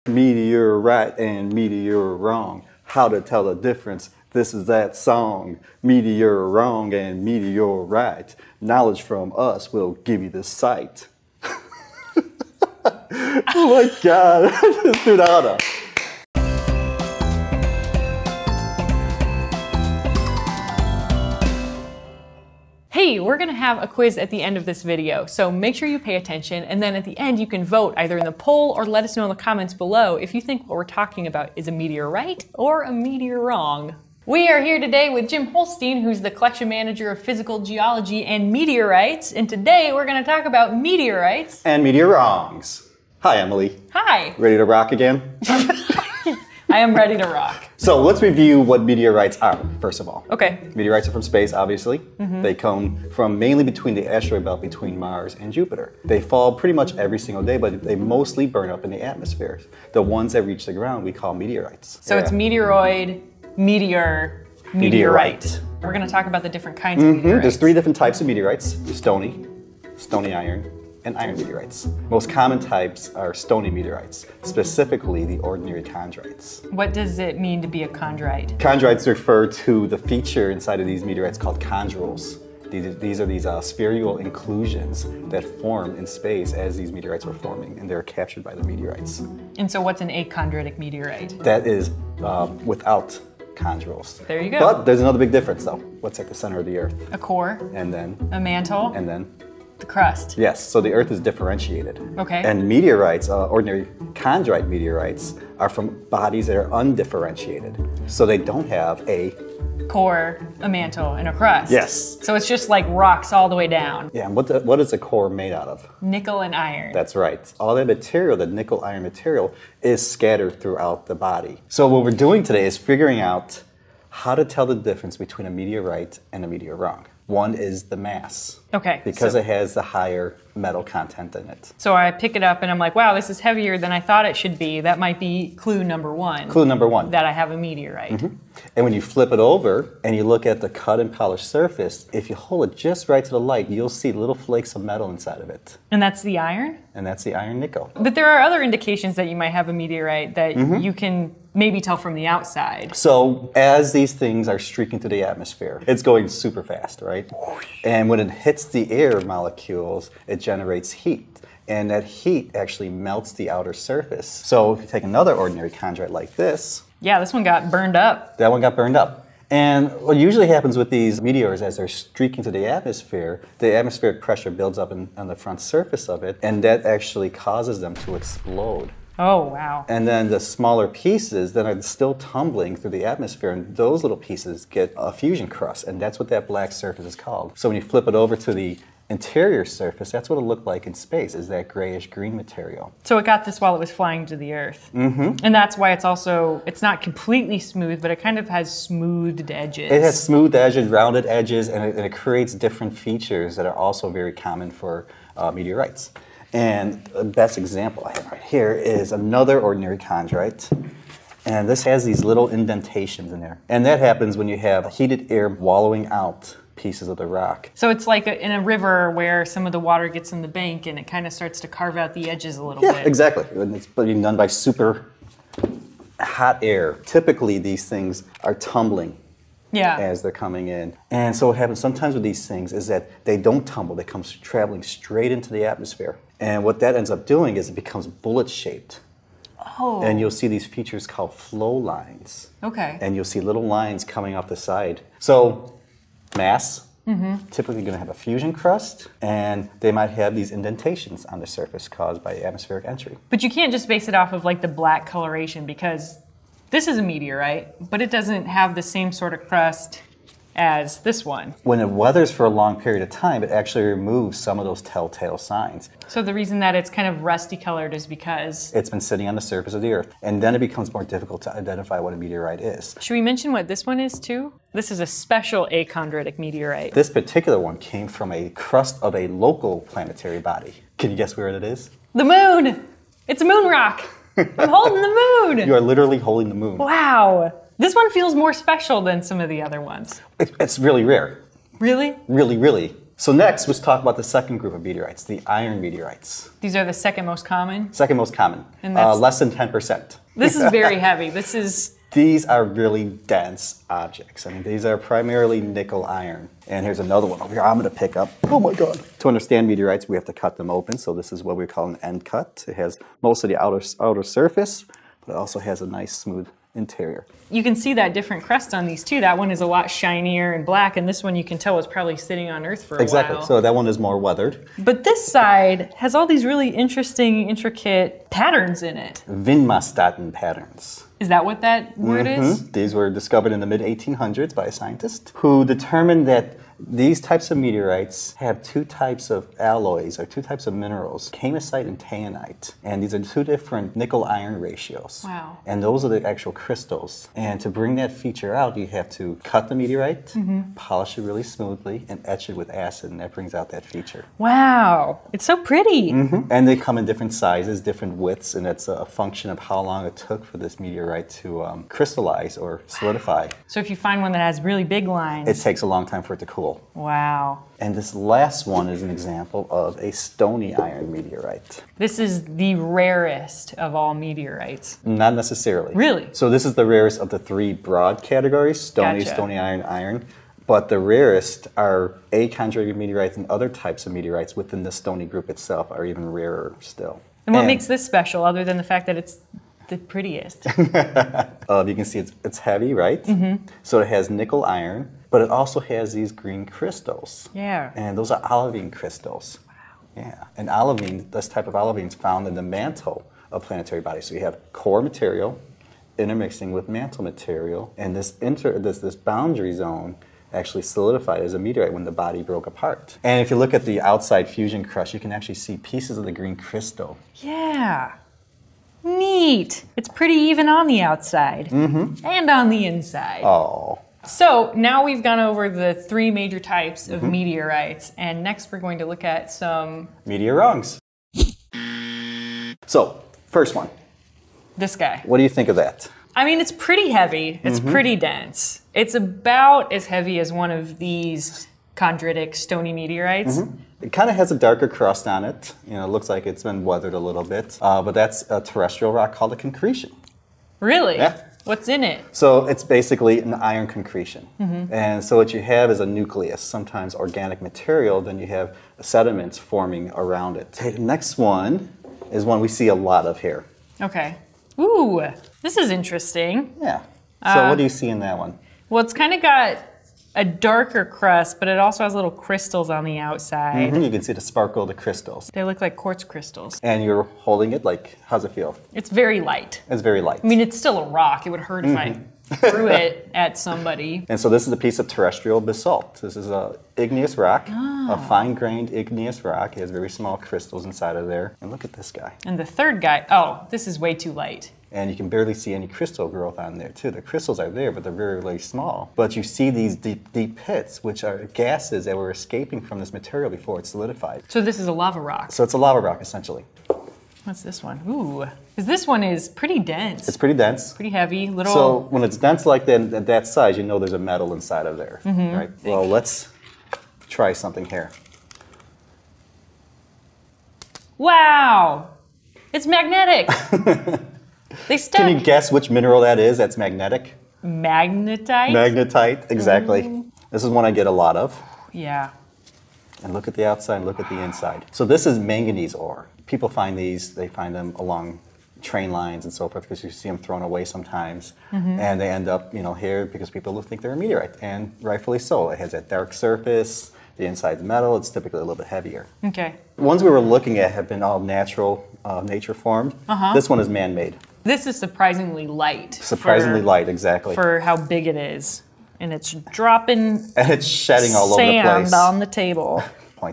Meteorite and meteor wrong. How to tell the difference. This is that song. Meteor wrong and meteor right. Knowledge from us will give you the sight. Oh my God. Dude, Hey, we're gonna have a quiz at the end of this video, so make sure you pay attention, and then at the end you can vote either in the poll or let us know in the comments below if you think what we're talking about is a meteor right or a meteor wrong. We are here today with Jim Holstein, who's the collection manager of physical geology and meteorites, and today we're gonna talk about meteorites and meteorWRONGS. Hi, Emily. Hi. Ready to rock again? I am ready to rock. So let's review what meteorites are, first of all. Okay. Meteorites are from space, obviously. They come from mainly between the asteroid belt between Mars and Jupiter. They fall pretty much every single day, but they mostly burn up in the atmosphere. The ones that reach the ground we call meteorites. So it's meteoroid, meteor, meteorite. We're going to talk about the different kinds of meteorites. There's 3 different types of meteorites. Stony, stony iron, and iron meteorites. Most common types are stony meteorites, specifically the ordinary chondrites. What does it mean to be a chondrite? Chondrites refer to the feature inside of these meteorites called chondrules. These are spherical inclusions that form in space as these meteorites were forming, and they're captured by the meteorites. And so what's an achondritic meteorite? That is without chondrules. There you go. But there's another big difference though. What's at the center of the Earth? A core. And then? A mantle. And then? The crust. Yes, so the Earth is differentiated. Okay. And meteorites, ordinary chondrite meteorites, are from bodies that are undifferentiated. So they don't have a core, a mantle, and a crust. Yes. So it's just like rocks all the way down. Yeah, and what is a core made out of? Nickel and iron. That's right. All that material, the nickel iron material, is scattered throughout the body. So what we're doing today is figuring out how to tell the difference between a meteorite and a meteor wrong. One is the mass. Okay. Because it has the higher metal content in it. So I pick it up and I'm like, wow, this is heavier than I thought it should be. That might be clue number 1. Clue number 1. That I have a meteorite. And when you flip it over and you look at the cut and polished surface, if you hold it just right to the light, you'll see little flakes of metal inside of it. And that's the iron? And that's the iron nickel. But there are other indications that you might have a meteorite that you can maybe tell from the outside. So as these things are streaking through the atmosphere, it's going super fast, right? And when it hits the air molecules, it generates heat. And that heat actually melts the outer surface. So if you take another ordinary chondrite like this. Yeah, this one got burned up. That one got burned up. And what usually happens with these meteors as they're streaking through the atmospheric pressure builds up on the front surface of it, and that actually causes them to explode. Oh, wow. And then the smaller pieces that are still tumbling through the atmosphere, and those little pieces get a fusion crust, and that's what that black surface is called. So when you flip it over to the interior surface, that's what it looked like in space, is that grayish-green material. So it got this while it was flying to the Earth. And that's why it's not completely smooth, but it kind of has smoothed edges. It has smooth edges, rounded edges, and it creates different features that are also very common for meteorites. And the best example I have right here is another ordinary chondrite. And this has these little indentations in there. And that happens when you have heated air wallowing out pieces of the rock. So it's like in a river where some of the water gets in the bank and it kind of starts to carve out the edges a little bit. Yeah, exactly. And it's being done by super hot air. Typically, these things are tumbling as they're coming in. And so what happens sometimes with these things is that they don't tumble. They come traveling straight into the atmosphere. And what that ends up doing is it becomes bullet-shaped. Oh. And you'll see these features called flow lines. Okay. And you'll see little lines coming off the side. So mass, typically going to have a fusion crust, and they might have these indentations on the surface caused by atmospheric entry. But you can't just base it off of like the black coloration, because this is a meteorite, but it doesn't have the same sort of crust as this one. When it weathers for a long period of time, it actually removes some of those telltale signs. So the reason that it's kind of rusty colored is because it's been sitting on the surface of the Earth, and then it becomes more difficult to identify what a meteorite is. Should we mention what this one is too? This is a special achondritic meteorite. This particular one came from a crust of a local planetary body. Can you guess where it is? The moon! It's a moon rock! I'm holding the moon! You are literally holding the moon. Wow! This one feels more special than some of the other ones. It's really rare. Really? Really, really. So next, let's talk about the second group of meteorites, the iron meteorites. These are the second most common? Second most common, And that's, less than 10%. This is very heavy. These are really dense objects. I mean, these are primarily nickel iron. And here's another one over here I'm going to pick up. Oh my God. To understand meteorites, we have to cut them open. So this is what we call an end cut. It has most of the outer surface, but it also has a nice smooth interior. You can see that different crest on these too. That one is a lot shinier and black, and this one you can tell was probably sitting on Earth for a while. Exactly. So that one is more weathered. But this side has all these really interesting, intricate patterns in it. Vindmastaten patterns. Is that what that word is? These were discovered in the mid-1800s by a scientist who determined that these types of meteorites have two types of alloys, or two types of minerals, camosite and taenite. And these are two different nickel-iron ratios. Wow. And those are the actual crystals. And to bring that feature out, you have to cut the meteorite, polish it really smoothly, and etch it with acid, and that brings out that feature. Wow. It's so pretty. And they come in different sizes, different widths, and it's a function of how long it took for this meteorite to crystallize or solidify. So if you find one that has really big lines... It takes a long time for it to cool. Wow. And this last one is an example of a stony iron meteorite. This is the rarest of all meteorites. Not necessarily. Really? So this is the rarest of the three broad categories, stony, Gotcha. stony iron, iron. But the rarest are achondritic meteorites and other types of meteorites within the stony group itself are even rarer still. And what makes this special other than the fact that it's the prettiest? You can see it's heavy, right? So it has nickel iron, but it also has these green crystals. Yeah. And those are olivine crystals. Wow. Yeah. And olivine, this type of olivine is found in the mantle of planetary bodies. So you have core material intermixing with mantle material, and this boundary zone actually solidified as a meteorite when the body broke apart. And if you look at the outside fusion crust, you can actually see pieces of the green crystal. Yeah. Neat. It's pretty even on the outside and on the inside. Oh. So now we've gone over the three major types of meteorites, and next we're going to look at some... MeteorWRONGs. So, first one. This guy. What do you think of that? I mean, it's pretty heavy. It's pretty dense. It's about as heavy as one of these chondritic stony meteorites. It kind of has a darker crust on it. You know, it looks like it's been weathered a little bit. But that's a terrestrial rock called a concretion. Really? Yeah. What's in it? So it's basically an iron concretion. And so what you have is a nucleus, sometimes organic material, then you have sediments forming around it. Okay, the next one is one we see a lot of here. Okay. Ooh, this is interesting. Yeah. So what do you see in that one? Well, it's kind of got a darker crust, but it also has little crystals on the outside. You can see the sparkle of the crystals. They look like quartz crystals. And you're holding it like, how's it feel? It's very light. It's very light. I mean, it's still a rock. It would hurt if I threw it at somebody. And so this is a piece of terrestrial basalt. This is a igneous rock, a fine-grained igneous rock. It has very small crystals inside of there. And look at this guy. And the third guy, oh, this is way too light. And you can barely see any crystal growth on there, too. The crystals are there, but they're very, very small. But you see these deep, deep pits, which are gases that were escaping from this material before it solidified. So this is a lava rock. So it's a lava rock, essentially. What's this one? Ooh, because this one is pretty dense. It's pretty dense. Pretty heavy, little... So when it's dense like that, at that size, you know there's a metal inside of there, right? Well, let's try something here. Wow! It's magnetic! They stuck. Can you guess which mineral that is that's magnetic? Magnetite? Magnetite, exactly. This is one I get a lot of. Yeah. And look at the outside, look at the inside. So this is manganese ore. People find these, they find them along train lines and so forth because you see them thrown away sometimes. And they end up, here because people think they're a meteorite. And rightfully so. It has that dark surface, the inside's metal, it's typically a little bit heavier. Okay. The ones we were looking at have been all natural, nature formed. This one is man-made. This is surprisingly light. Surprisingly light, exactly. For how big it is. And it's dropping and it's shedding all over the place. Sand on the table.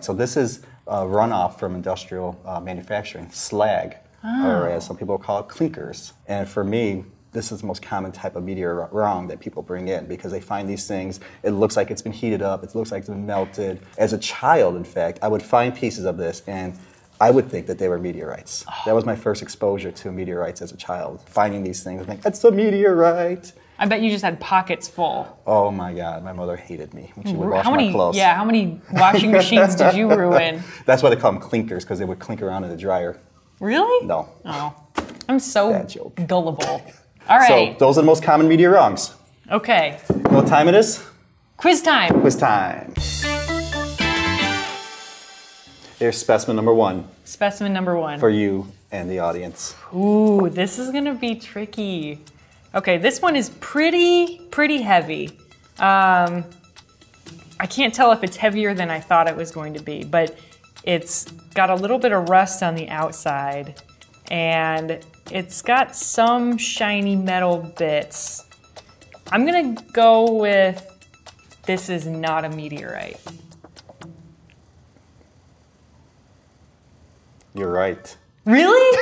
So this is runoff from industrial manufacturing, slag, or as some people call it, clinkers. And for me, this is the most common type of MeteorWRONG that people bring in because they find these things, it looks like it's been heated up, it looks like it's been melted. As a child, in fact, I would find pieces of this and I would think that they were meteorites. That was my first exposure to meteorites as a child. Finding these things and think, that's a meteorite. I bet you just had pockets full. Oh my God, my mother hated me when she would wash my clothes. Yeah, how many washing machines did you ruin? That's why they call them clinkers, because they would clink around in the dryer. Really? No. Oh, I'm so Bad joke. gullible. All right. So those are the most common meteor-wrongs. Okay. You know what time it is? Quiz time. Quiz time. Here's specimen number 1. Specimen number 1. For you and the audience. Ooh, this is gonna be tricky. Okay, this one is pretty heavy. I can't tell if it's heavier than I thought it was going to be, but it's got a little bit of rust on the outside, and it's got some shiny metal bits. I'm gonna go with this is not a meteorite. You're right. Really?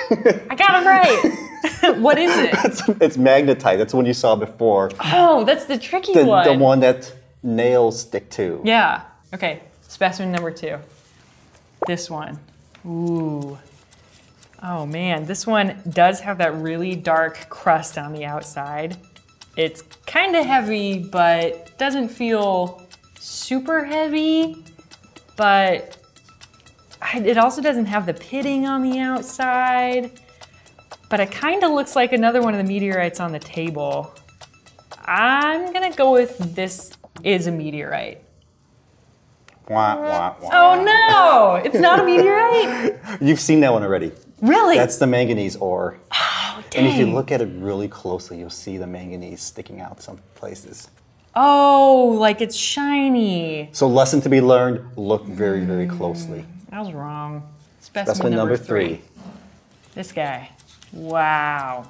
I got it right. What is it? It's magnetite. That's the one you saw before. Oh, that's the tricky one. The one that nails stick to. Yeah. Okay, specimen number 2. This one. Ooh. Oh man, this one does have that really dark crust on the outside. It's kind of heavy, but doesn't feel super heavy, but it also doesn't have the pitting on the outside, but it kind of looks like another one of the meteorites on the table. I'm gonna go with this is a meteorite. Wah, wah, wah. Oh no, it's not a meteorite? You've seen that one already. Really? That's the manganese ore. Oh, dang. And if you look at it really closely, you'll see the manganese sticking out some places. Oh, like it's shiny. So lesson to be learned, look very, very closely. I was wrong. Specimen number 3. This guy. Wow.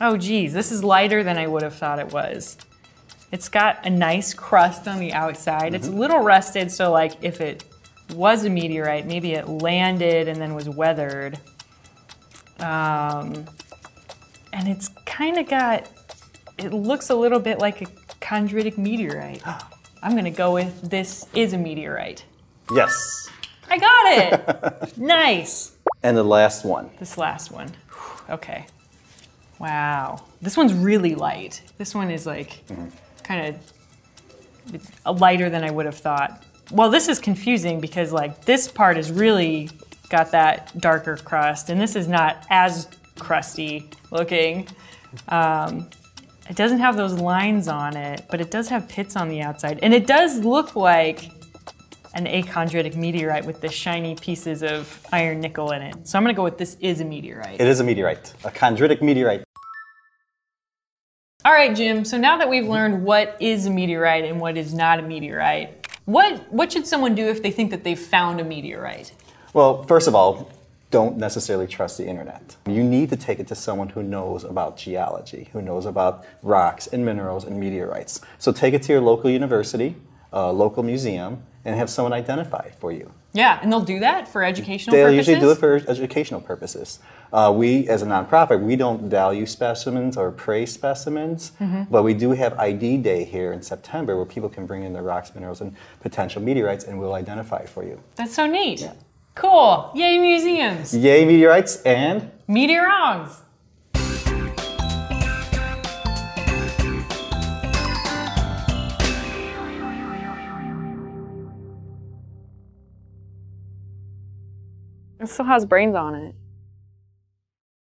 Oh geez, this is lighter than I would have thought it was. It's got a nice crust on the outside. It's a little rusted, so like if it was a meteorite, maybe it landed and then was weathered. And it's kind of got, it looks a little bit like a chondritic meteorite. I'm gonna go with this is a meteorite. Yes. I got it. Nice. And the last one. This last one. Okay. Wow. This one's really light. This one is like kind of lighter than I would have thought. Well, this is confusing because like this part is really got that darker crust, and this is not as crusty looking. It doesn't have those lines on it, but it does have pits on the outside, and it does look like an achondritic meteorite with the shiny pieces of iron nickel in it. So I'm gonna go with this is a meteorite. It is a meteorite, a chondritic meteorite. All right, Jim, so now that we've learned what is a meteorite and what is not a meteorite, what should someone do if they think that they've found a meteorite? Well, first of all, don't necessarily trust the internet. You need to take it to someone who knows about geology, who knows about rocks and minerals and meteorites. So take it to your local university, local museum, and have someone identify it for you. Yeah, and they'll do that for educational They'll purposes? usually do it for educational purposes. We, as a nonprofit, we don't value specimens or praise specimens, but we do have ID Day here in September where people can bring in their rocks, minerals, and potential meteorites, and we'll identify it for you. That's so neat. Yeah. Cool. Yay, museums. Yay, meteorites, and MeteorWRONGS. It still has brains on it.